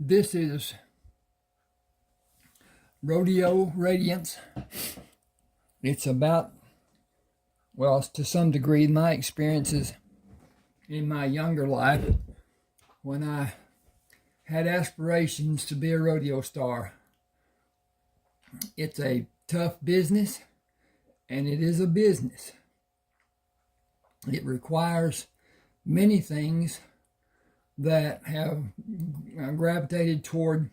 This is Rodeo Radiance. It's about, well, to some degree, my experiences in my younger life when I had aspirations to be a rodeo star. It's a tough business, and it is a business. It requires many things that have gravitated toward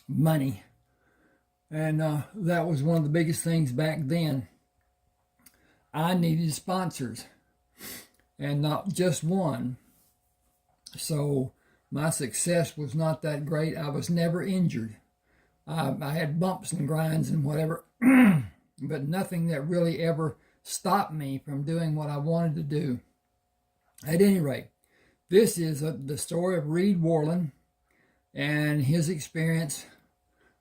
money. And that was one of the biggest things back then. I needed sponsors, and not just one. So my success was not that great. I was never injured. I had bumps and grinds and whatever, but nothing that really ever stopped me from doing what I wanted to do. At any rate, this is the story of Worlan and his experience.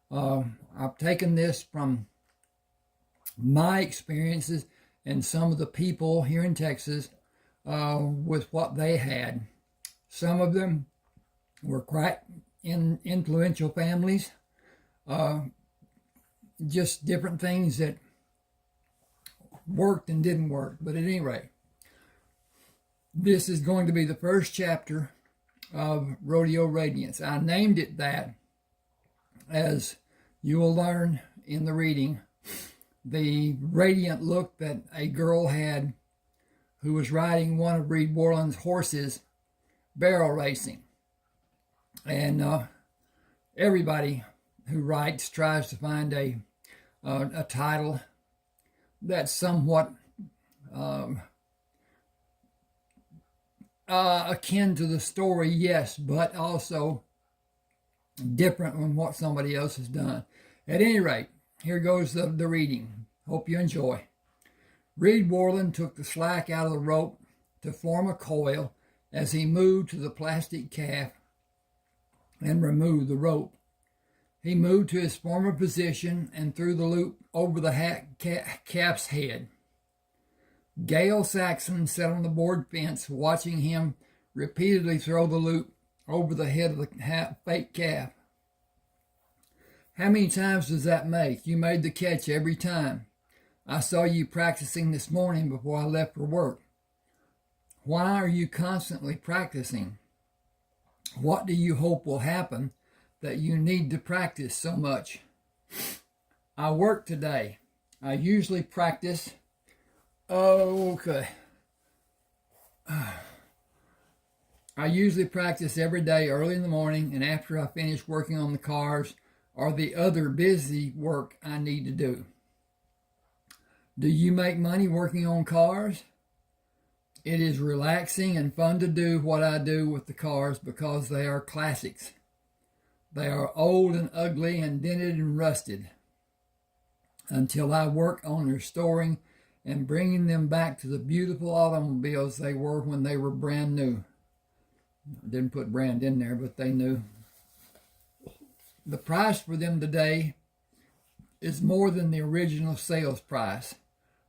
I've taken this from my experiences and some of the people here in Texas with what they had. Some of them were quite influential families, just different things that worked and didn't work. But at any rate, this is going to be the first chapter of Rodeo Radiance. I named it that, as you will learn in the reading, the radiant look that a girl had who was riding one of Worlan's horses barrel racing. And everybody who writes tries to find a title that's somewhat akin to the story, yes, but also different from what somebody else has done. At any rate, here goes the reading. Hope you enjoy. Worlan took the slack out of the rope to form a coil as he moved to the plastic calf and removed the rope. He moved to his former position and threw the loop over the calf's head. Gail Saxon sat on the board fence watching him repeatedly throw the loop over the head of the fake calf. How many times does that make? You made the catch every time. I saw you practicing this morning before I left for work. Why are you constantly practicing? What do you hope will happen that you need to practice so much? I work today. I usually practice. I usually practice every day early in the morning and after I finish working on the cars or the other busy work I need to do. Do you make money working on cars? It is relaxing and fun to do what I do with the cars because they are classics. They are old and ugly and dented and rusted until I work on restoring and bringing them back to the beautiful automobiles they were when they were brand new. I didn't put brand in there, but they knew. The price for them today is more than the original sales price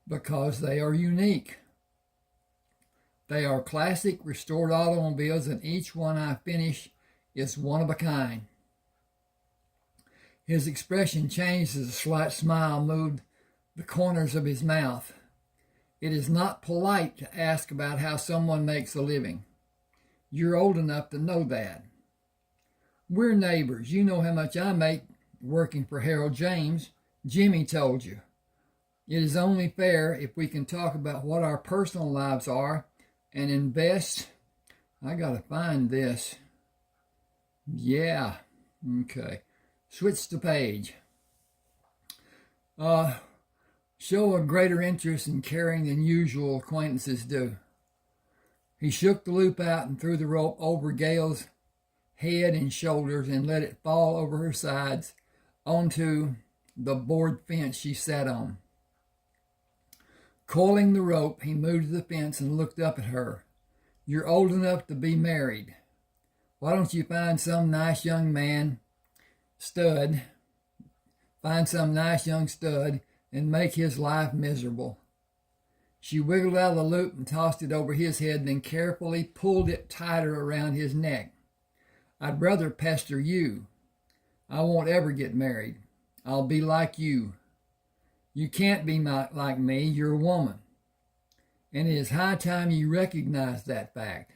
because they are unique. They are classic restored automobiles, and each one I finish is one of a kind. His expression changed as a slight smile moved the corners of his mouth. It is not polite to ask about how someone makes a living. You're old enough to know that. We're neighbors. You know how much I make working for Harold James. Jimmy told you. It is only fair if we can talk about what our personal lives are and invest. I gotta find this. Yeah. Okay. Switch the page. Show a greater interest in caring than usual acquaintances do. He shook the loop out and threw the rope over Gail's head and shoulders and let it fall over her sides onto the board fence she sat on. Coiling the rope, he moved to the fence and looked up at her. You're old enough to be married. Why don't you find some nice young stud, and make his life miserable? She wiggled out of the loop and tossed it over his head, then carefully pulled it tighter around his neck. I'd rather pester you. I won't ever get married. I'll be like you. You can't be like me. You're a woman. And it is high time you recognize that fact.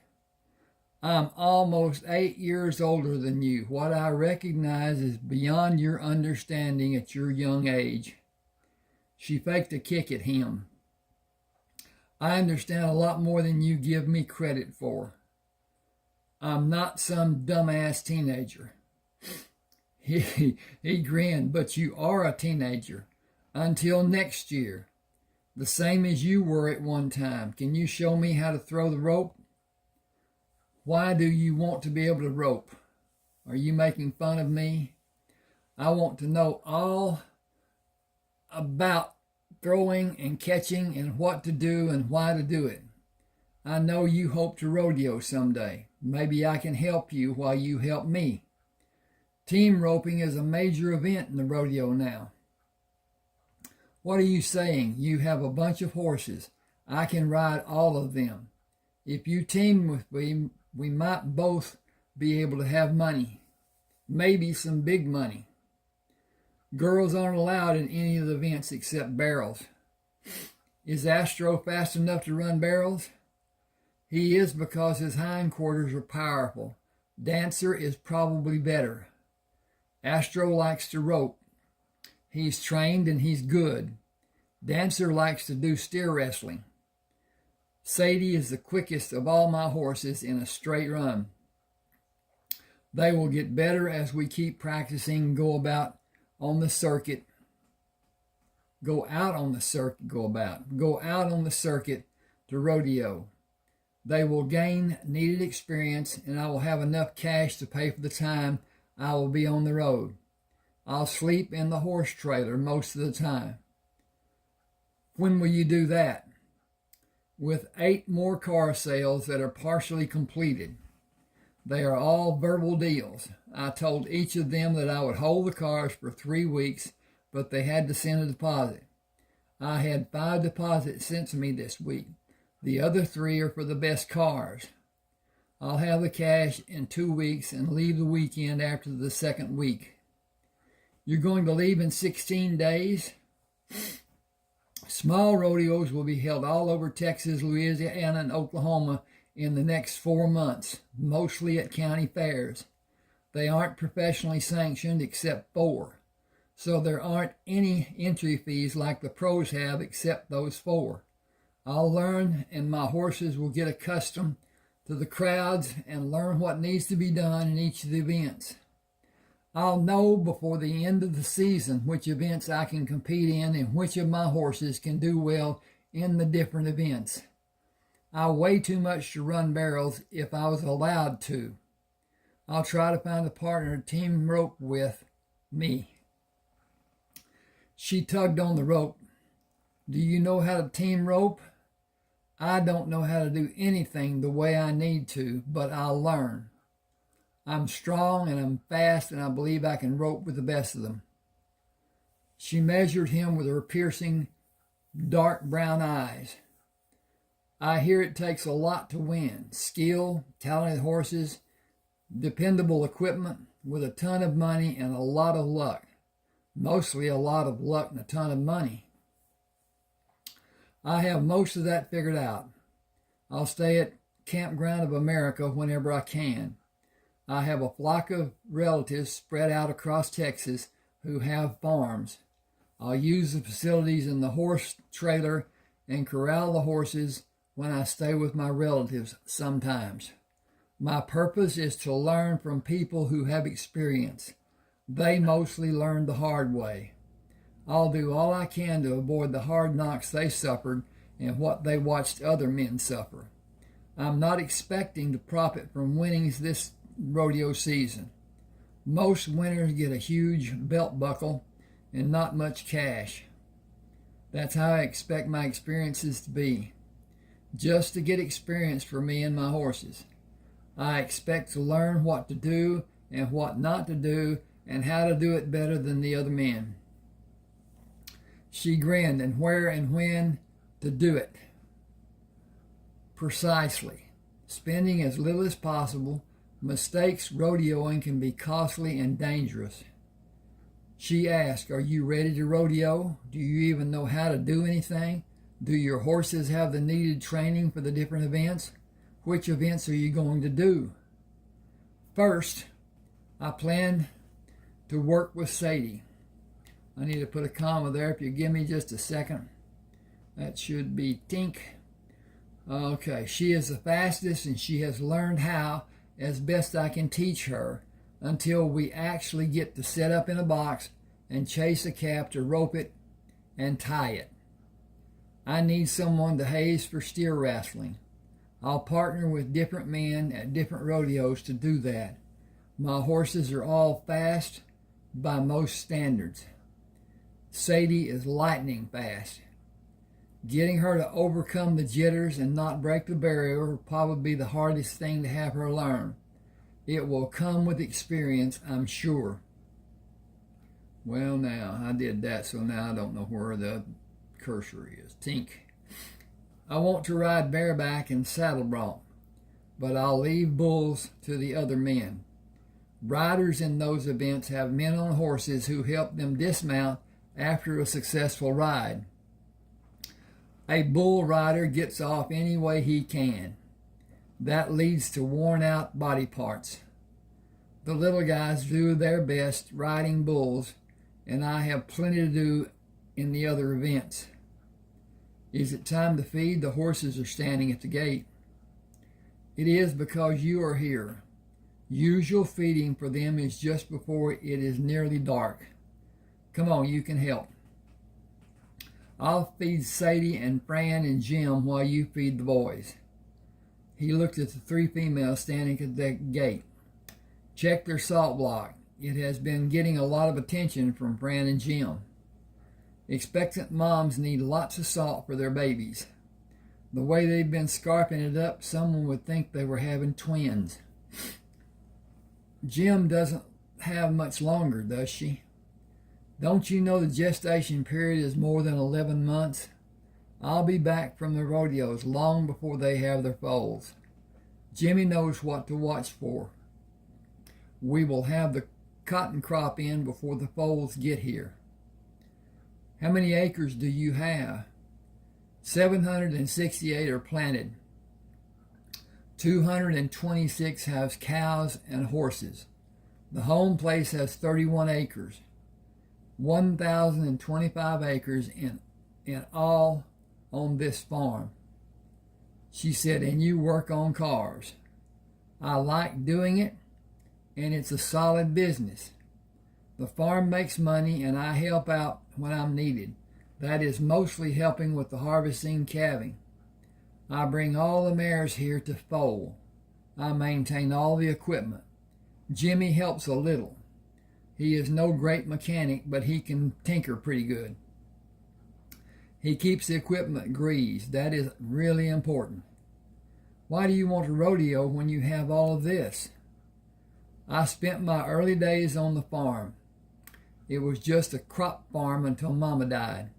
I'm almost 8 years older than you. What I recognize is beyond your understanding at your young age. She faked a kick at him. I understand a lot more than you give me credit for. I'm not some dumbass teenager. He grinned, but you are a teenager. Until next year. The same as you were at one time. Can you show me how to throw the rope? Why do you want to be able to rope? Are you making fun of me? I want to know all about throwing and catching and what to do and why to do it. I know you hope to rodeo someday. Maybe I can help you while you help me. Team roping is a major event in the rodeo now. What are you saying? You have a bunch of horses. I can ride all of them. If you team with me, we might both be able to have money. Maybe some big money. Girls aren't allowed in any of the events except barrels. Is Astro fast enough to run barrels? He is because his hindquarters are powerful. Dancer is probably better. Astro likes to rope. He's trained and he's good. Dancer likes to do steer wrestling. Sadie is the quickest of all my horses in a straight run. They will get better as we keep practicing and go out on the circuit to rodeo. They will gain needed experience, and I will have enough cash to pay for the time I will be on the road. I'll sleep in the horse trailer most of the time. When will you do that? With 8 more car sales that are partially completed. They are all verbal deals. I told each of them that I would hold the cars for 3 weeks, but they had to send a deposit. I had 5 deposits sent to me this week. The other 3 are for the best cars. I'll have the cash in 2 weeks and leave the weekend after the second week. You're going to leave in 16 days? Small rodeos will be held all over Texas, Louisiana, and Oklahoma in the next 4 months, mostly at county fairs. They aren't professionally sanctioned except 4, so there aren't any entry fees like the pros have except those 4. I'll learn, and my horses will get accustomed to the crowds and learn what needs to be done in each of the events. I'll know before the end of the season which events I can compete in and which of my horses can do well in the different events. I weigh too much to run barrels if I was allowed to. I'll try to find a partner to team rope with me. She tugged on the rope. Do you know how to team rope? I don't know how to do anything the way I need to, but I'll learn. I'm strong and I'm fast and I believe I can rope with the best of them. She measured him with her piercing, dark brown eyes. I hear it takes a lot to win. Skill, talented horses, dependable equipment with a ton of money and a lot of luck. Mostly a lot of luck and a ton of money. I have most of that figured out. I'll stay at Campground of America whenever I can. I have a flock of relatives spread out across Texas who have farms. I'll use the facilities in the horse trailer and corral the horses when I stay with my relatives sometimes. My purpose is to learn from people who have experience. They mostly learned the hard way. I'll do all I can to avoid the hard knocks they suffered and what they watched other men suffer. I'm not expecting to profit from winnings this rodeo season. Most winners get a huge belt buckle and not much cash. That's how I expect my experiences to be. Just to get experience for me and my horses. I expect to learn what to do and what not to do and how to do it better than the other men. She grinned. And where and when to do it? Precisely. Spending as little as possible, Mistakes rodeoing can be costly and dangerous. She asked, "Are you ready to rodeo? Do you even know how to do anything? Do your horses have the needed training for the different events? Which events are you going to do?" First, I plan to work with Sadie. I need to put a comma there if you give me just a second. That should be Tink. Okay, she is the fastest and she has learned how as best I can teach her until we actually get to set up in a box and chase a calf to rope it and tie it. I need someone to haze for steer wrestling. I'll partner with different men at different rodeos to do that. My horses are all fast by most standards. Sadie is lightning fast. Getting her to overcome the jitters and not break the barrier will probably be the hardest thing to have her learn. It will come with experience, I'm sure. Well, now, I did that, so now I don't know where the cursor is. Tink. I want to ride bareback and saddle bronc, but I'll leave bulls to the other men. Riders in those events have men on horses who help them dismount after a successful ride. A bull rider gets off any way he can. That leads to worn out body parts. The little guys do their best riding bulls, and I have plenty to do in the other events. Is it time to feed? The horses are standing at the gate. It is because you are here. Usual feeding for them is just before it is nearly dark. Come on, you can help. I'll feed Sadie and Fran and Jim while you feed the boys. He looked at the three females standing at the gate. Check their salt block. It has been getting a lot of attention from Fran and Jim. Expectant moms need lots of salt for their babies. The way they've been scarfing it up, someone would think they were having twins. Jim doesn't have much longer, does she? Don't you know the gestation period is more than 11 months? I'll be back from the rodeos long before they have their foals. Jimmy knows what to watch for. We will have the cotton crop in before the foals get here. How many acres do you have? 768 are planted. 226 have cows and horses. The home place has 31 acres. 1,025 acres in all on this farm. She said, and you work on cars. I like doing it, and it's a solid business. The farm makes money, and I help out when I'm needed. That is mostly helping with the harvesting, calving. I bring all the mares here to foal. I maintain all the equipment. Jimmy helps a little. He is no great mechanic, but he can tinker pretty good. He keeps the equipment greased. That is really important. Why do you want to rodeo when you have all of this? I spent my early days on the farm. It was just a crop farm until Mama died.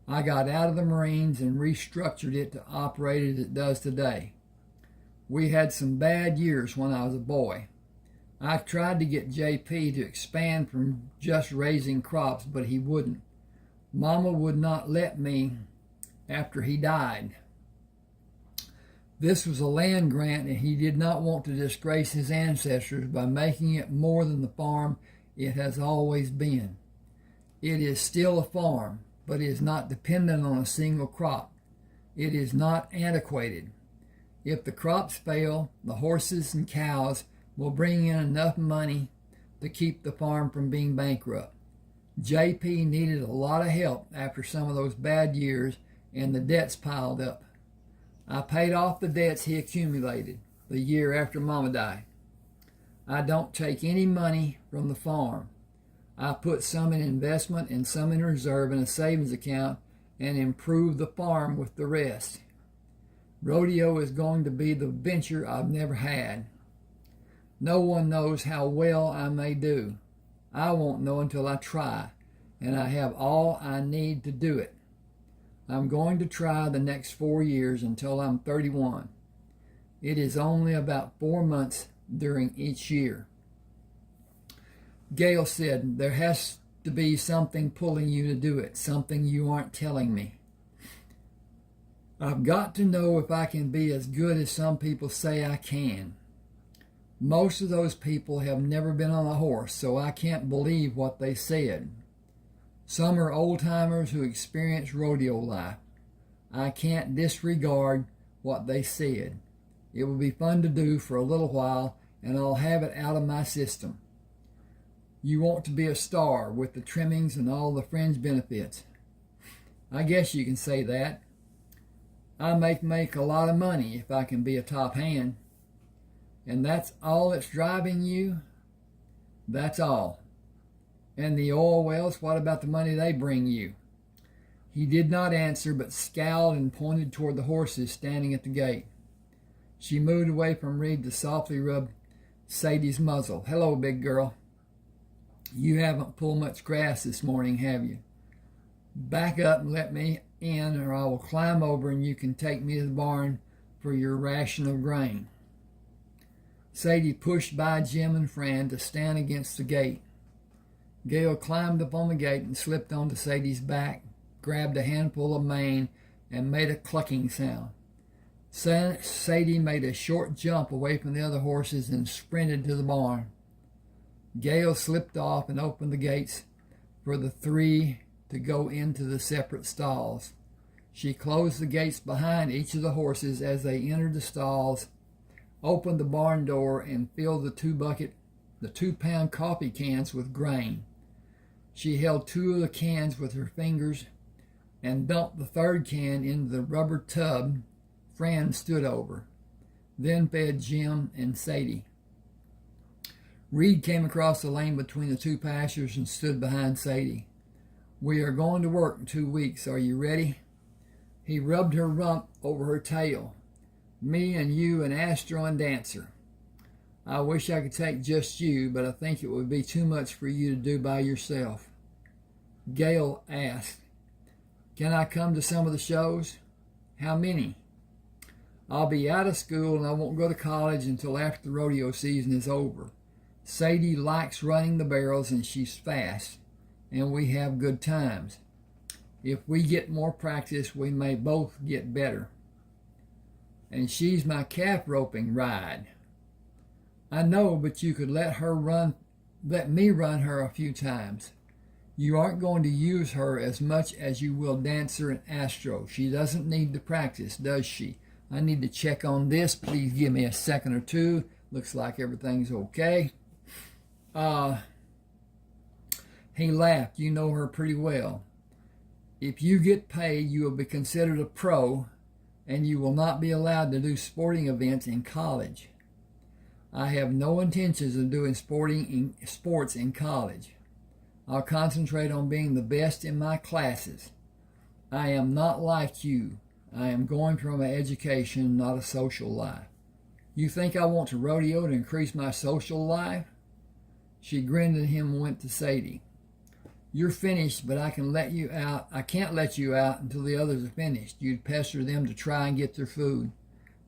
I got out of the Marines and restructured it to operate as it does today. We had some bad years when I was a boy. I tried to get JP to expand from just raising crops, but he wouldn't. Mama would not let me after he died. This was a land grant, and he did not want to disgrace his ancestors by making it more than the farm it has always been. It is still a farm, but it is not dependent on a single crop. It is not antiquated. If the crops fail, the horses and cows will bring in enough money to keep the farm from being bankrupt. JP needed a lot of help after some of those bad years, and the debts piled up. I paid off the debts he accumulated the year after Mama died. I don't take any money from the farm. I put some in investment and some in reserve in a savings account and improve the farm with the rest. Rodeo is going to be the venture I've never had. No one knows how well I may do. I won't know until I try, and I have all I need to do it. I'm going to try the next 4 years until I'm 31. It is only about 4 months during each year. Gail said, there has to be something pulling you to do it, something you aren't telling me. I've got to know if I can be as good as some people say I can. Most of those people have never been on a horse, so I can't believe what they said. Some are old-timers who experience rodeo life. I can't disregard what they said. It will be fun to do for a little while, and I'll have it out of my system. You want to be a star with the trimmings and all the fringe benefits. I guess you can say that. I make a lot of money if I can be a top hand. And that's all that's driving you? That's all. And the oil wells, what about the money they bring you? He did not answer, but scowled and pointed toward the horses standing at the gate. She moved away from Reed to softly rub Sadie's muzzle. Hello, big girl. You haven't pulled much grass this morning, have you? Back up and let me in, or I will climb over and you can take me to the barn for your ration of grain. Sadie pushed by Jim and Fran to stand against the gate. Gail climbed up on the gate and slipped onto Sadie's back, grabbed a handful of mane, and made a clucking sound. Sadie made a short jump away from the other horses and sprinted to the barn. Gail slipped off and opened the gates for the three to go into the separate stalls. She closed the gates behind each of the horses as they entered the stalls, opened the barn door, and filled the 2-pound coffee cans with grain. She held 2 of the cans with her fingers and dumped the 3rd can into the rubber tub Fran stood over, then fed Jim and Sadie. Reed came across the lane between the 2 pastures and stood behind Sadie. We are going to work in 2 weeks. Are you ready? He rubbed her rump over her tail. Me and you and Astro and Dancer. I wish I could take just you, but I think it would be too much for you to do by yourself. Gail asked, can I come to some of the shows? How many? I'll be out of school and I won't go to college until after the rodeo season is over. Sadie likes running the barrels and she's fast, and we have good times. If we get more practice, we may both get better. And she's my calf roping ride. I know, but you could let me run her a few times. You aren't going to use her as much as you will Dancer and Astro. She doesn't need to practice, does she? I need to check on this. Please give me a second or two. Looks like everything's okay. He laughed. You know her pretty well. If you get paid, you will be considered a pro, and you will not be allowed to do sporting events in college. I have no intentions of doing sports in college. I'll concentrate on being the best in my classes. I am not like you. I am going for my education, not a social life. You think I want to rodeo to increase my social life? She grinned at him and went to Sadie. You're finished, but I can't let you out until the others are finished. You'd pester them to try and get their food.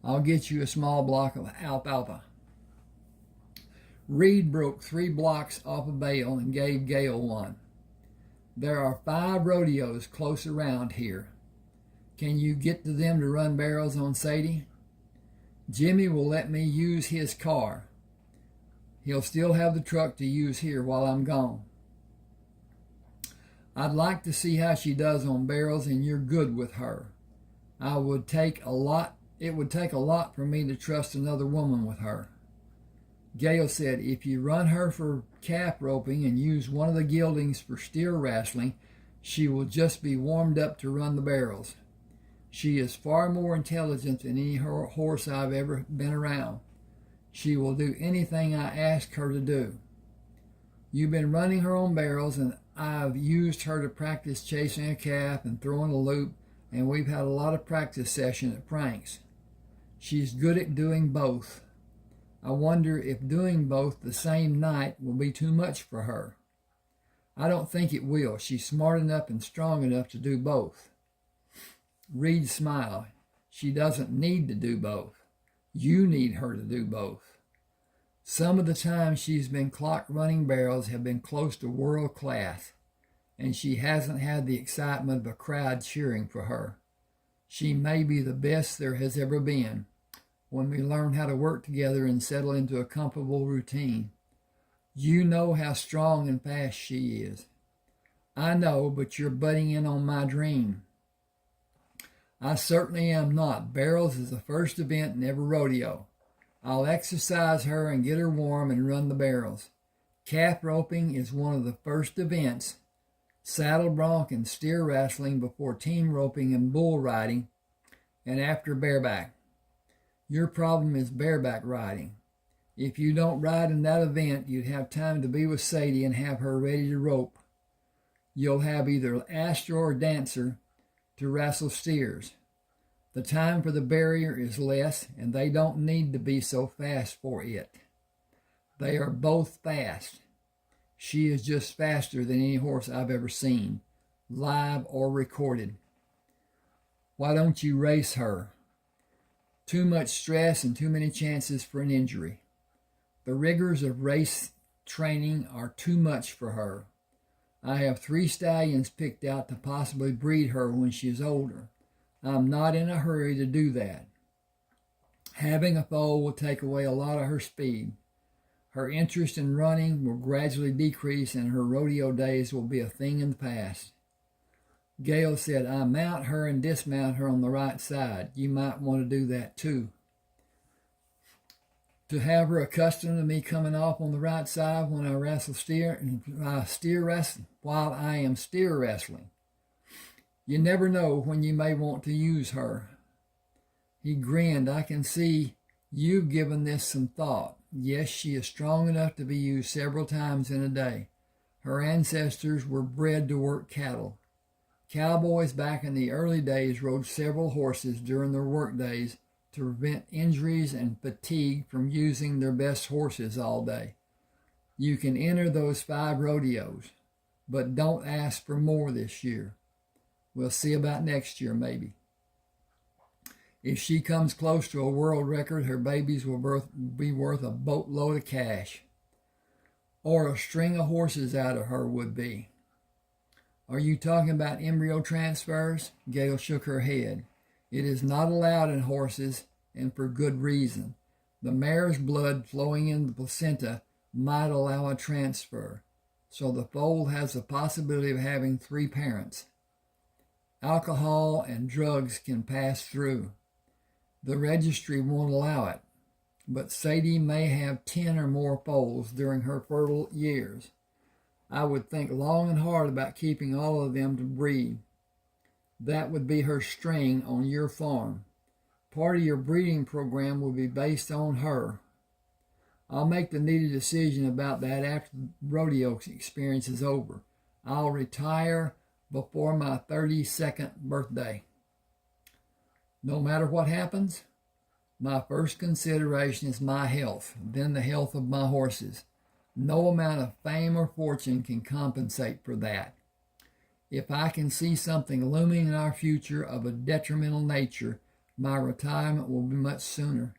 I'll get you a small block of alfalfa. Reed broke 3 blocks off a bale and gave Gail one. There are 5 rodeos close around here. Can you get to them to run barrels on Sadie? Jimmy will let me use his car. He'll still have the truck to use here while I'm gone. I'd like to see how she does on barrels, and you're good with her. It would take a lot for me to trust another woman with her. Gail said, if you run her for calf roping and use one of the geldings for steer wrestling, she will just be warmed up to run the barrels. She is far more intelligent than any horse I've ever been around. She will do anything I ask her to do. You've been running her on barrels, and I've used her to practice chasing a calf and throwing a loop, and we've had a lot of practice session at Frank's. She's good at doing both. I wonder if doing both the same night will be too much for her. I don't think it will. She's smart enough and strong enough to do both. Reed smiled. She doesn't need to do both. You need her to do both. Some of the times she's been clocked running barrels have been close to world class, and she hasn't had the excitement of a crowd cheering for her. She may be the best there has ever been when we learn how to work together and settle into a comfortable routine. You know how strong and fast she is. I know, but you're butting in on my dream. I certainly am not. Barrels is the first event in every rodeo. I'll exercise her and get her warm and run the barrels. Calf roping is one of the first events. Saddle bronc and steer wrestling before team roping and bull riding, and after bareback. Your problem is bareback riding. If you don't ride in that event, you'd have time to be with Sadie and have her ready to rope. You'll have either Astro or Dancer to wrestle steers. The time for the barrier is less, and they don't need to be so fast for it. They are both fast. She is just faster than any horse I've ever seen, live or recorded. Why don't you race her? Too much stress and too many chances for an injury. The rigors of race training are too much for her. I have 3 stallions picked out to possibly breed her when she is older. I'm not in a hurry to do that. Having a foal will take away a lot of her speed. Her interest in running will gradually decrease, and her rodeo days will be a thing in the past. Gail said, I mount her and dismount her on the right side. You might want to do that too. To have her accustomed to me coming off on the right side when I wrestle steer and while I am steer wrestling. You never know when you may want to use her. He grinned. I can see you've given this some thought. Yes, she is strong enough to be used several times in a day. Her ancestors were bred to work cattle. Cowboys back in the early days rode several horses during their work days to prevent injuries and fatigue from using their best horses all day. You can enter those 5 rodeos, but don't ask for more this year. We'll see about next year, maybe. If she comes close to a world record, her babies will be worth a boatload of cash. Or a string of horses out of her would be. Are you talking about embryo transfers? Gail shook her head. It is not allowed in horses, and for good reason. The mare's blood flowing in the placenta might allow a transfer, so the foal has the possibility of having 3 parents. Alcohol and drugs can pass through. The registry won't allow it, but Sadie may have 10 or more foals during her fertile years. I would think long and hard about keeping all of them to breed. That would be her string on your farm. Part of your breeding program will be based on her. I'll make the needed decision about that after the rodeo experience is over. I'll retire before my 32nd birthday. No matter what happens, my first consideration is my health, then the health of my horses. No amount of fame or fortune can compensate for that. If I can see something looming in our future of a detrimental nature, my retirement will be much sooner.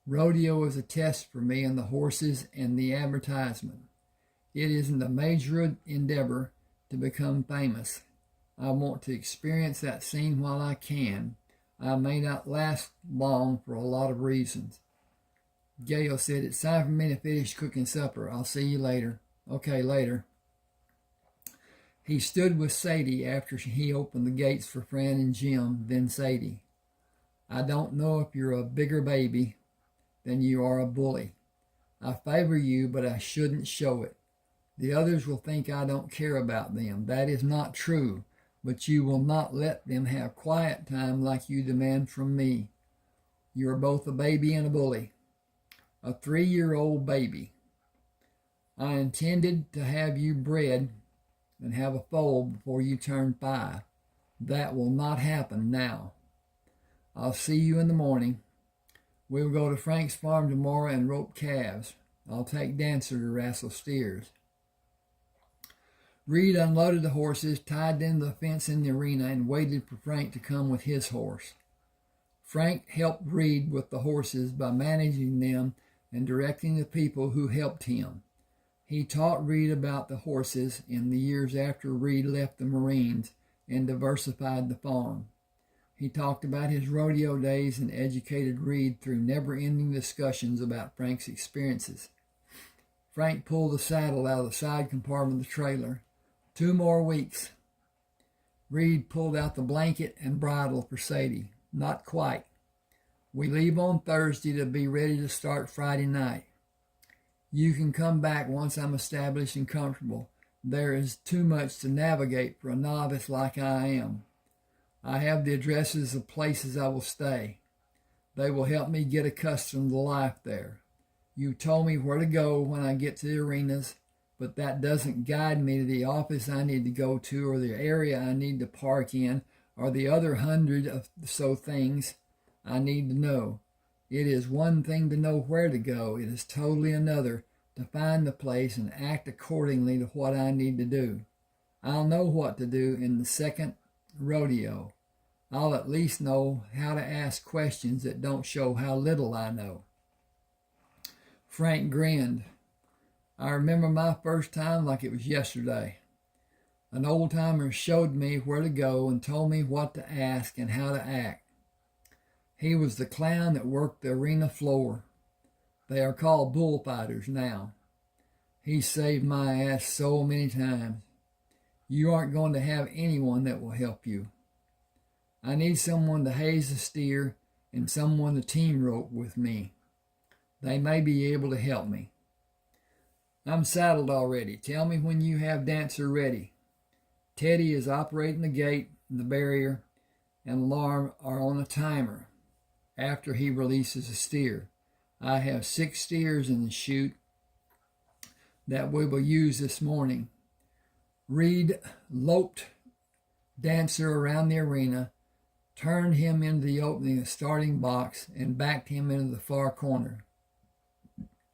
Rodeo is a test for me and the horses and the advertisement. It isn't a major endeavor to become famous. I want to experience that scene while I can. I may not last long for a lot of reasons. Gail said, it's time for me to finish cooking supper. I'll see you later. Okay, later. He stood with Sadie after he opened the gates for Fran and Jim, then Sadie. I don't know if you're a bigger baby than you are a bully. I favor you, but I shouldn't show it. The others will think I don't care about them. That is not true, but you will not let them have quiet time like you demand from me. You are both a baby and a bully. A 3-year-old baby. I intended to have you bred and have a foal before you turn 5. That will not happen now. I'll see you in the morning. We'll go to Frank's farm tomorrow and rope calves. I'll take Dancer to wrestle steers. Reed unloaded the horses, tied them to the fence in the arena, and waited for Frank to come with his horse. Frank helped Reed with the horses by managing them and directing the people who helped him. He taught Reed about the horses in the years after Reed left the Marines and diversified the farm. He talked about his rodeo days and educated Reed through never-ending discussions about Frank's experiences. Frank pulled the saddle out of the side compartment of the trailer. 2 more weeks. Reed pulled out the blanket and bridle for Sadie. Not quite. We leave on Thursday to be ready to start Friday night. You can come back once I'm established and comfortable. There is too much to navigate for a novice like I am. I have the addresses of places I will stay. They will help me get accustomed to life there. You told me where to go when I get to the arenas, but that doesn't guide me to the office I need to go to or the area I need to park in or the other 100 or so things I need to know. It is one thing to know where to go. It is totally another to find the place and act accordingly to what I need to do. I'll know what to do in the second rodeo. I'll at least know how to ask questions that don't show how little I know. Frank grinned. I remember my first time like it was yesterday. An old-timer showed me where to go and told me what to ask and how to act. He was the clown that worked the arena floor. They are called bullfighters now. He saved my ass so many times. You aren't going to have anyone that will help you. I need someone to haze the steer and someone to team rope with me. They may be able to help me. I'm saddled already. Tell me when you have Dancer ready. Teddy is operating the gate, the barrier, and alarm are on a timer after he releases a steer. I have 6 steers in the chute that we will use this morning. Reed loped Dancer around the arena, turned him into the opening of the starting box, and backed him into the far corner.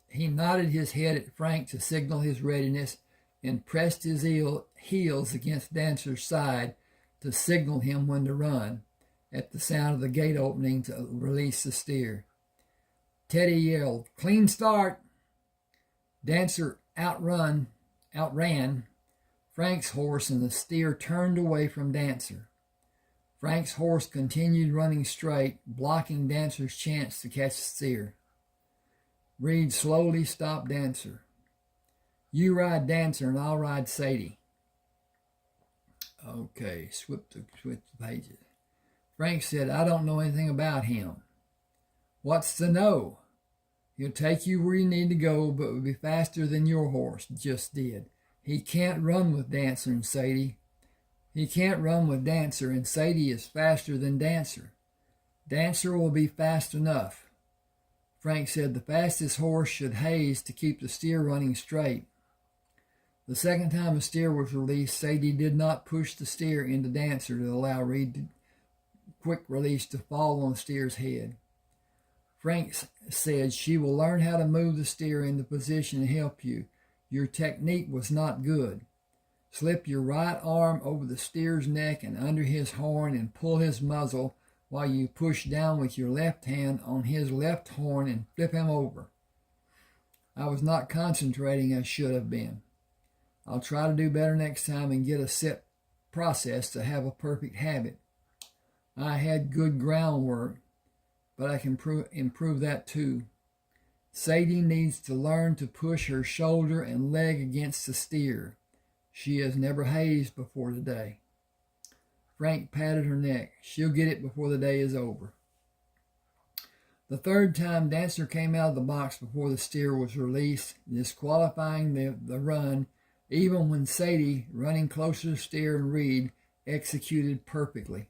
He nodded his head at Frank to signal his readiness and pressed his heels against Dancer's side to signal him when to run at the sound of the gate opening to release the steer. Teddy yelled, "Clean start!" Dancer outran Frank's horse and the steer turned away from Dancer. Frank's horse continued running straight, blocking Dancer's chance to catch the steer. Reed slowly stopped Dancer. You ride Dancer and I'll ride Sadie. Okay, switch the pages. Frank said, I don't know anything about him. What's to know? He'll take you where you need to go, but will be faster than your horse just did. He can't run with Dancer and Sadie. He can't run with Dancer, and Sadie is faster than Dancer. Dancer will be fast enough. Frank said the fastest horse should haze to keep the steer running straight. The second time a steer was released, Sadie did not push the steer into Dancer to allow Reed to quick release to fall on the steer's head. Frank said she will learn how to move the steer into position to help you. Your technique was not good. Slip your right arm over the steer's neck and under his horn and pull his muzzle while you push down with your left hand on his left horn and flip him over. I was not concentrating as should have been. I'll try to do better next time and get a set process to have a perfect habit. I had good groundwork, but I can improve that too. Sadie needs to learn to push her shoulder and leg against the steer. She has never hazed before today. Frank patted her neck. She'll get it before the day is over. The third time, Dancer came out of the box before the steer was released, disqualifying the run, even when Sadie, running closer to steer and Reed, executed perfectly.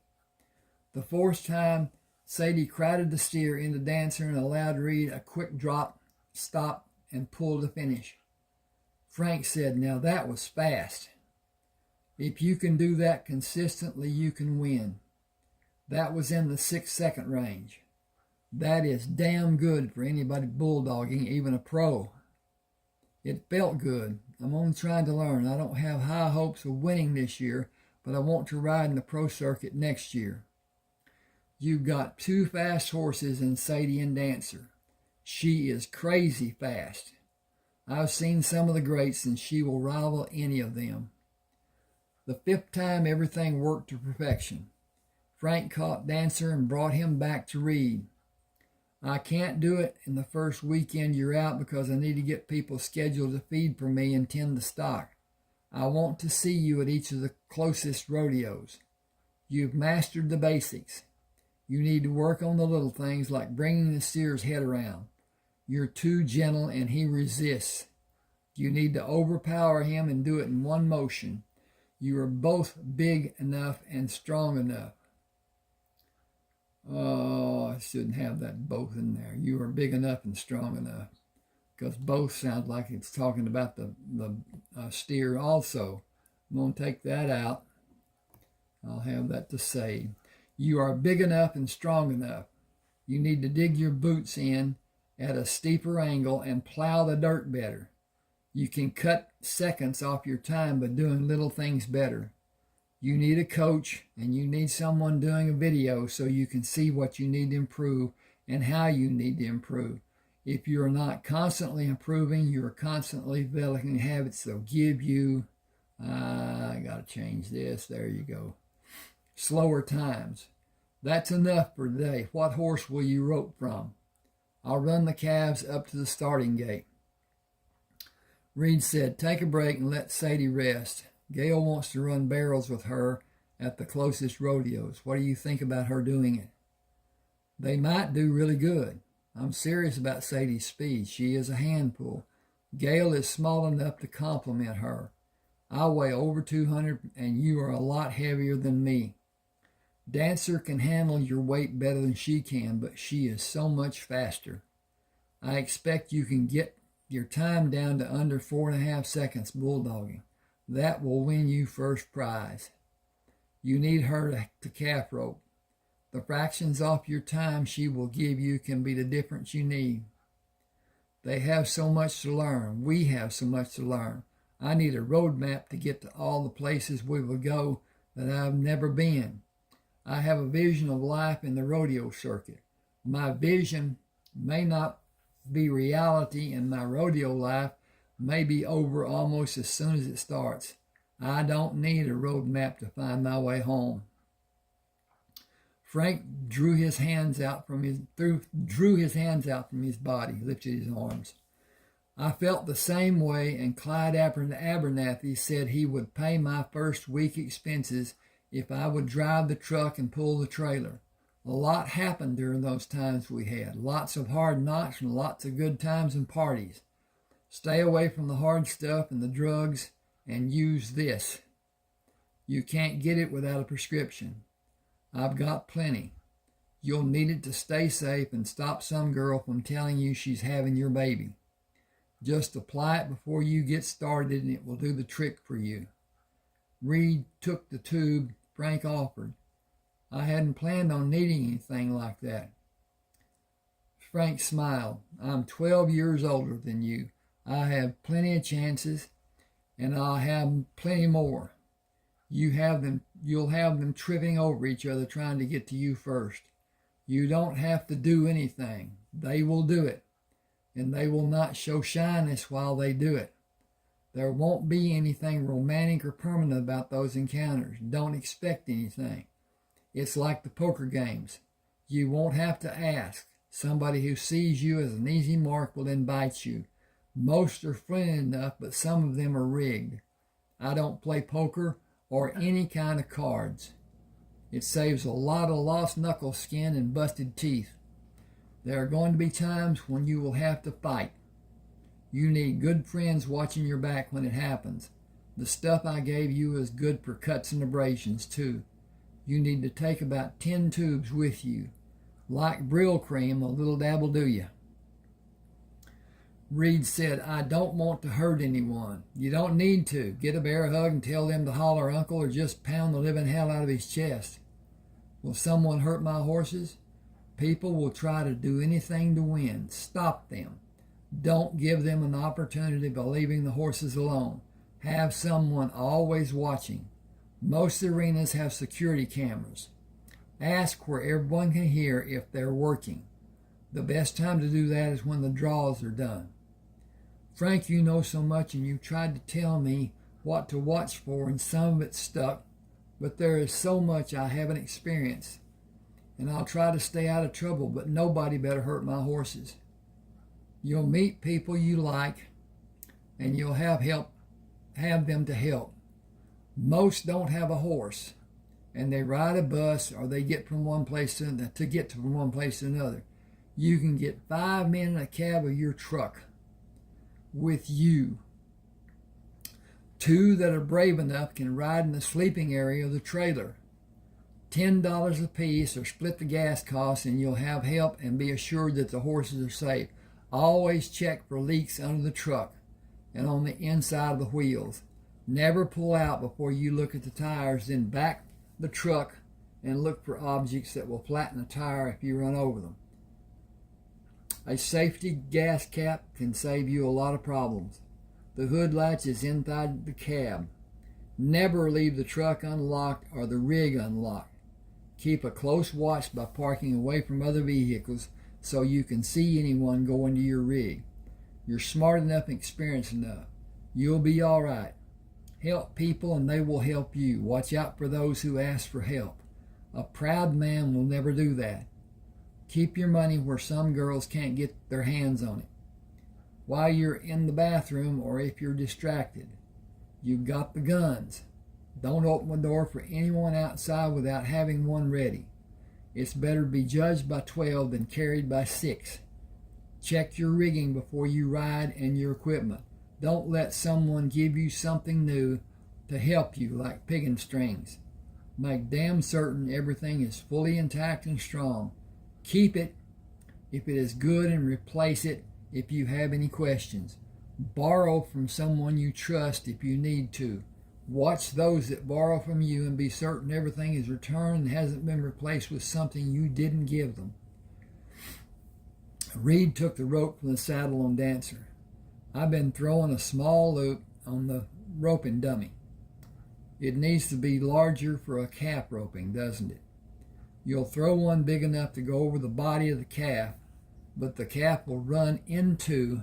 The fourth time, Sadie crowded the steer into Dancer and allowed Reed a quick drop, stop, and pull to finish. Frank said, now that was fast. If you can do that consistently, you can win. That was in the 6-second range. That is damn good for anybody bulldogging, even a pro. It felt good. I'm only trying to learn. I don't have high hopes of winning this year, but I want to ride in the pro circuit next year. You've got 2 fast horses in Sadie and Dancer. She is crazy fast. I've seen some of the greats, and she will rival any of them. The 5th time, everything worked to perfection. Frank caught Dancer and brought him back to Reed. I can't do it in the first weekend you're out because I need to get people scheduled to feed for me and tend the stock. I want to see you at each of the closest rodeos. You've mastered the basics. You need to work on the little things like bringing the steer's head around. You're too gentle and he resists. You need to overpower him and do it in one motion. You are both big enough and strong enough. Oh, I shouldn't have that both in there. You are big enough and strong enough. Because both sound like it's talking about the steer also. I'm going to take that out. I'll have that to say. You are big enough and strong enough. You need to dig your boots in at a steeper angle and plow the dirt better. You can cut seconds off your time by doing little things better. You need a coach and you need someone doing a video so you can see what you need to improve and how you need to improve. If you're not constantly improving, you're constantly developing habits that'll give you, I got to change this, there you go, slower times. That's enough for today. What horse will you rope from? I'll run the calves up to the starting gate. Reed said, take a break and let Sadie rest. Gail wants to run barrels with her at the closest rodeos. What do you think about her doing it? They might do really good. I'm serious about Sadie's speed. She is a handful. Gail is small enough to complement her. I weigh over 200 and you are a lot heavier than me. Dancer can handle your weight better than she can, but she is so much faster. I expect you can get your time down to under 4.5 seconds bulldogging. That will win you first prize. You need her to calf rope. The fractions off your time she will give you can be the difference you need. They have so much to learn. We have so much to learn. I need a roadmap to get to all the places we will go that I've never been. I have a vision of life in the rodeo circuit. My vision may not be reality, and my rodeo life may be over almost as soon as it starts. I don't need a roadmap to find my way home. Frank drew his hands out from his body, lifted his arms. I felt the same way, and Clyde Abernathy said he would pay my first week expenses if I would drive the truck and pull the trailer. A lot happened during those times we had. Lots of hard knocks and lots of good times and parties. Stay away from the hard stuff and the drugs and use this. You can't get it without a prescription. I've got plenty. You'll need it to stay safe and stop some girl from telling you she's having your baby. Just apply it before you get started and it will do the trick for you. Reed took the tube Frank offered. I hadn't planned on needing anything like that. Frank smiled. I'm 12 years older than you. I have plenty of chances, and I'll have plenty more. You'll have them tripping over each other trying to get to you first. You don't have to do anything. They will do it, and they will not show shyness while they do it. There won't be anything romantic or permanent about those encounters. Don't expect anything. It's like the poker games. You won't have to ask. Somebody who sees you as an easy mark will invite you. Most are friendly enough, but some of them are rigged. I don't play poker or any kind of cards. It saves a lot of lost knuckle skin and busted teeth. There are going to be times when you will have to fight. You need good friends watching your back when it happens. The stuff I gave you is good for cuts and abrasions too. You need to take about 10 tubes with you. Like Brill cream, a little dab will do you. Reed said, I don't want to hurt anyone. You don't need to. Get a bear hug and tell them to holler uncle or just pound the living hell out of his chest. Will someone hurt my horses? People will try to do anything to win. Stop them. Don't give them an opportunity by leaving the horses alone. Have someone always watching. Most arenas have security cameras. Ask where everyone can hear if they're working. The best time to do that is when the draws are done. Frank, you know so much, and you've tried to tell me what to watch for, and some of it's stuck, but there is so much I haven't experienced, and I'll try to stay out of trouble, but nobody better hurt my horses. You'll meet people you like, and you'll have them to help. Most don't have a horse, and they ride a bus, or they get from one place to get from one place to another. You can get 5 men in a cab of your truck with you. 2 that are brave enough can ride in the sleeping area of the trailer. $10 a piece, or split the gas costs, and you'll have help and be assured that the horses are safe. Always check for leaks under the truck and on the inside of the wheels. Never pull out before you look at the tires, then back the truck and look for objects that will flatten a tire if you run over them. A safety gas cap can save you a lot of problems. The hood latch is inside the cab. Never leave the truck unlocked or the rig unlocked. Keep a close watch by parking away from other vehicles so you can see anyone go into your rig. You're smart enough and experienced enough. You'll be all right. Help people and they will help you. Watch out for those who ask for help. A proud man will never do that. Keep your money where some girls can't get their hands on it. While you're in the bathroom or if you're distracted, you've got the guns. Don't open the door for anyone outside without having one ready. It's better to be judged by 12 than carried by 6. Check your rigging before you ride and your equipment. Don't let someone give you something new to help you, like picking strings. Make damn certain everything is fully intact and strong. Keep it if it is good and replace it if you have any questions. Borrow from someone you trust if you need to. Watch those that borrow from you and be certain everything is returned and hasn't been replaced with something you didn't give them. Reed took the rope from the saddle on Dancer. I've been throwing a small loop on the roping dummy. It needs to be larger for a calf roping, doesn't it? You'll throw one big enough to go over the body of the calf, but the calf will run into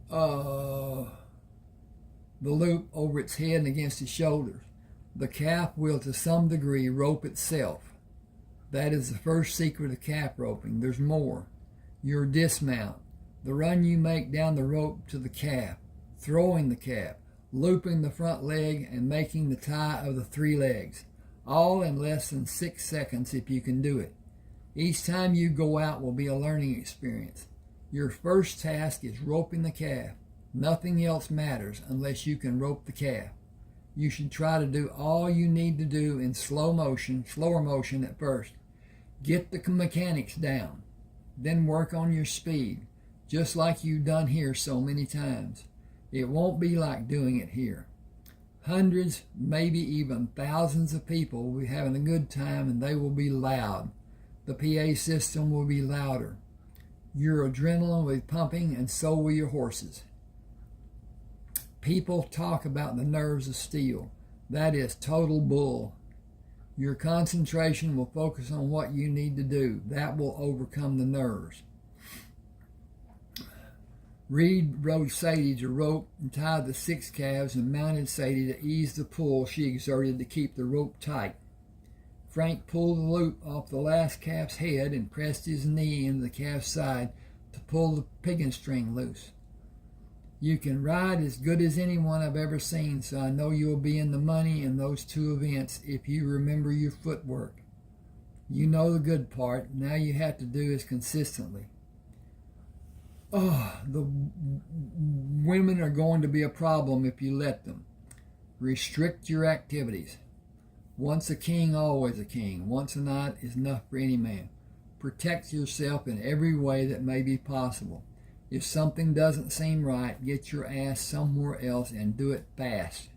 the loop over its head and against its shoulders. The calf will, to some degree, rope itself. That is the first secret of calf roping. There's more. Your dismount, the run you make down the rope to the calf, throwing the calf, looping the front leg, and making the tie of the 3 legs, all in less than 6 seconds if you can do it. Each time you go out will be a learning experience. Your first task is roping the calf. Nothing else matters unless you can rope the calf. You should try to do all you need to do in slower motion at first. Get the mechanics down, then work on your speed, just like you've done here so many times. It won't be like doing it here. Hundreds, maybe even thousands of people will be having a good time, and they will be loud. The PA system will be louder. Your adrenaline will be pumping, and so will your horses. People talk about the nerves of steel. That is total bull. Your concentration will focus on what you need to do. That will overcome the nerves. Reed rode Sadie to rope and tied the 6 calves and mounted Sadie to ease the pull she exerted to keep the rope tight. Frank pulled the loop off the last calf's head and pressed his knee into the calf's side to pull the picking string loose. You can ride as good as anyone I've ever seen, so I know you'll be in the money in those 2 events if you remember your footwork. You know the good part. Now you have to do is consistently. The women are going to be a problem if you let them. Restrict your activities. Once a king, always a king. Once a knight is enough for any man. Protect yourself in every way that may be possible. If something doesn't seem right, get your ass somewhere else and do it fast.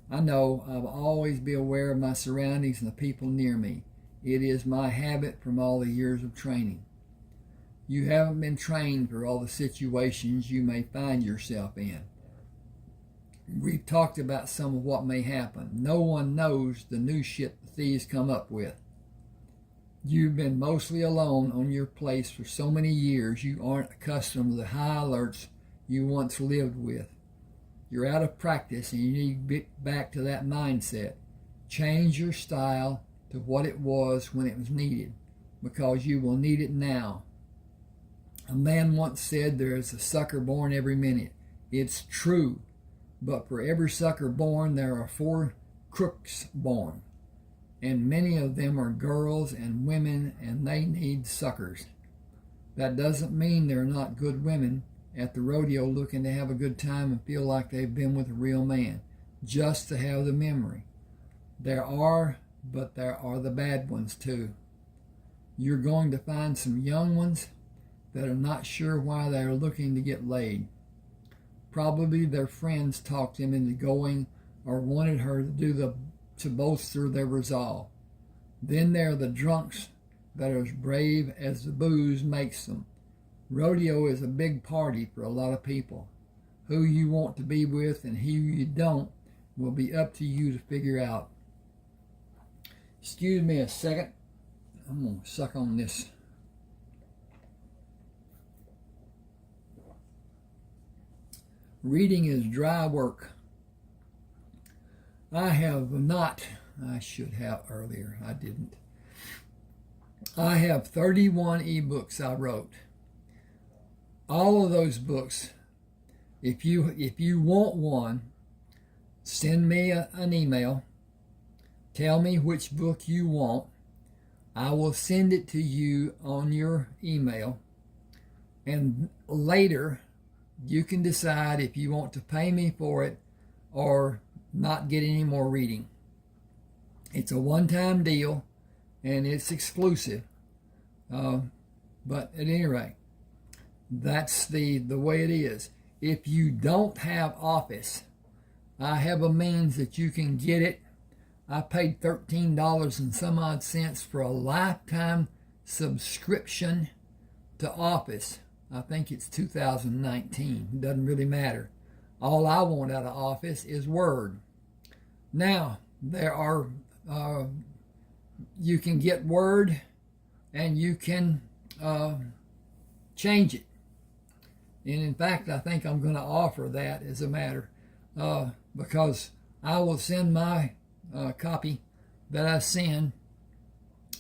I know I'll always be aware of my surroundings and the people near me. It is my habit from all the years of training. You haven't been trained for all the situations you may find yourself in. We've talked about some of what may happen. No one knows the new shit the thieves come up with. You've been mostly alone on your place for so many years you aren't accustomed to the high alerts you once lived with. You're out of practice and you need to get back to that mindset. Change your style to what it was when it was needed, because you will need it now. A man once said there is a sucker born every minute. It's true, but for every sucker born there are 4 crooks born, and many of them are girls and women, and they need suckers. That doesn't mean they're not good women at the rodeo looking to have a good time and feel like they've been with a real man, just to have the memory. There are, but there are the bad ones too. You're going to find some young ones that are not sure why they are looking to get laid. Probably their friends talked them into going or wanted her to bolster their resolve. Then there are the drunks that are as brave as the booze makes them. Rodeo is a big party for a lot of people. Who you want to be with and who you don't will be up to you to figure out. Excuse me a second. I'm going to suck on this. Reading is dry work. I should have earlier. I didn't. I have 31 ebooks I wrote. All of those books, if you want one, send me an email. Tell me which book you want. I will send it to you on your email. And later, you can decide if you want to pay me for it or not get any more reading. It's a one-time deal, and it's exclusive. But at any rate, that's the way it is. If you don't have Office, I have a means that you can get it. I paid $13 and some odd cents for a lifetime subscription to Office. I think it's 2019. It doesn't really matter. All I want out of Office is Word. Now, there are, you can get Word and you can change it. And in fact, I think I'm going to offer that as a matter, because I will send my copy that I send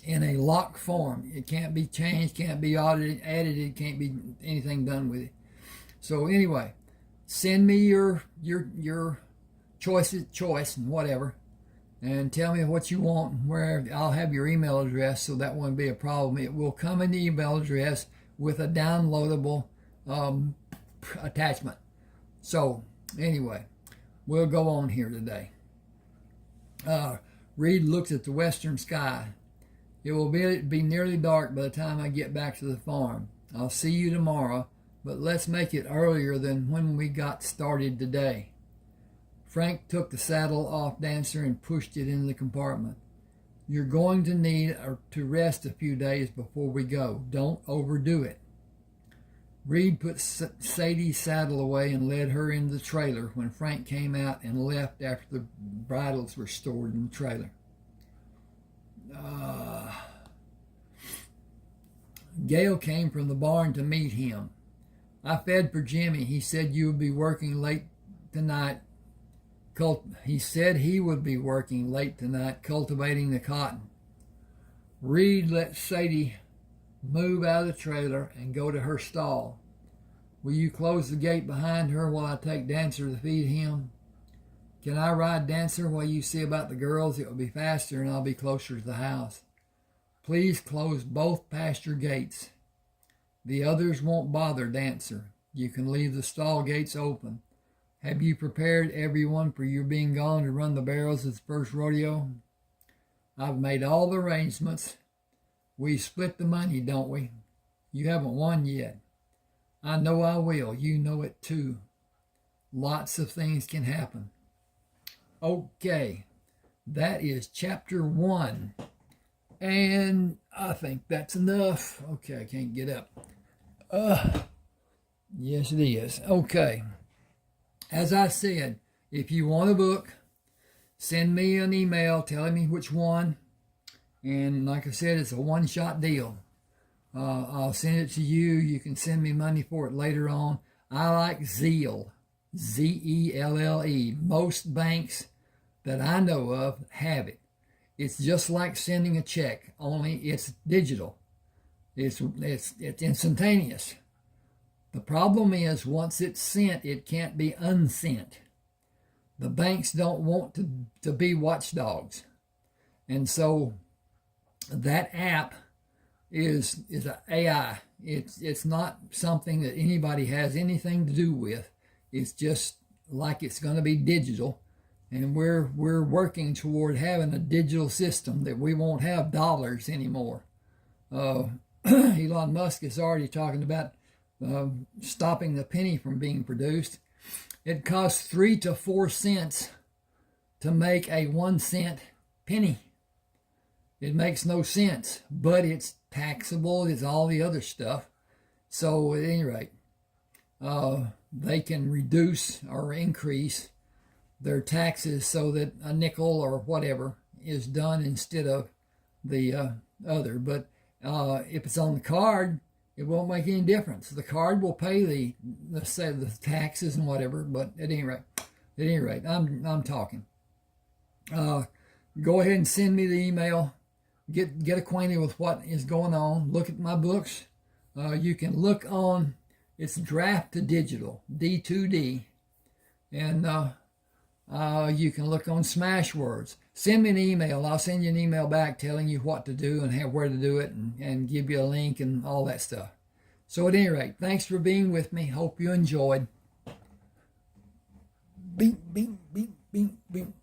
in a locked form. It can't be changed, can't be edited, can't be anything done with it. So anyway, send me your choice and whatever, and tell me what you want and where. I'll have your email address, so that won't be a problem. It will come in the email address with a downloadable attachment. So anyway, we'll go on here today. Reed looks at the western sky. It will be nearly dark by the time I get back to the farm. I'll see you tomorrow, but let's make it earlier than when we got started today. Frank took the saddle off Dancer and pushed it in the compartment. You're going to need to rest a few days before we go. Don't overdo it. Reed put Sadie's saddle away and led her into the trailer when Frank came out and left after the bridles were stored in the trailer. Gail came from the barn to meet him. I fed for Jimmy. He said you would be working late tonight. He said he would be working late tonight cultivating the cotton. Reed let Sadie move out of the trailer and go to her stall. Will you close the gate behind her while I take Dancer to feed him? Can I ride Dancer while you see about the girls? It will be faster and I'll be closer to the house. Please close both pasture gates. The others won't bother Dancer. You can leave the stall gates open. Have you prepared everyone for your being gone to run the barrels at the first rodeo? I've made all the arrangements. We split the money, don't we? You haven't won yet. I know I will. You know it too. Lots of things can happen. Okay, that is chapter 1. And I think that's enough. Okay, I can't get up. Yes, it is. Okay. As I said, if you want a book, send me an email telling me which one, And like I said, it's a one-shot deal. I'll send it to you. You can send me money for it later on. I like Zelle, Zelle. Most banks that I know of have it. It's just like sending a check, only it's digital. It's instantaneous. The problem is once it's sent, it can't be unsent. The banks don't want to be watchdogs. And so that app is an AI. It's not something that anybody has anything to do with. It's just like it's going to be digital, and we're working toward having a digital system that we won't have dollars anymore. Elon Musk is already talking about stopping the penny from being produced. It costs 3 to 4 cents to make a 1 cent penny. It makes no sense, but it's taxable. It's all the other stuff. So at any rate, they can reduce or increase their taxes so that a nickel or whatever is done instead of the other. But if it's on the card, it won't make any difference. The card will pay the taxes and whatever. But at any rate, I'm talking. Go ahead and send me the email. Get acquainted with what is going on. Look at my books. You can look on. It's Draft to Digital, D2D, and you can look on Smashwords. Send me an email. I'll send you an email back telling you what to do and where to do it, and give you a link and all that stuff. So at any rate, thanks for being with me. Hope you enjoyed. Bing, bing, bing, bing, bing.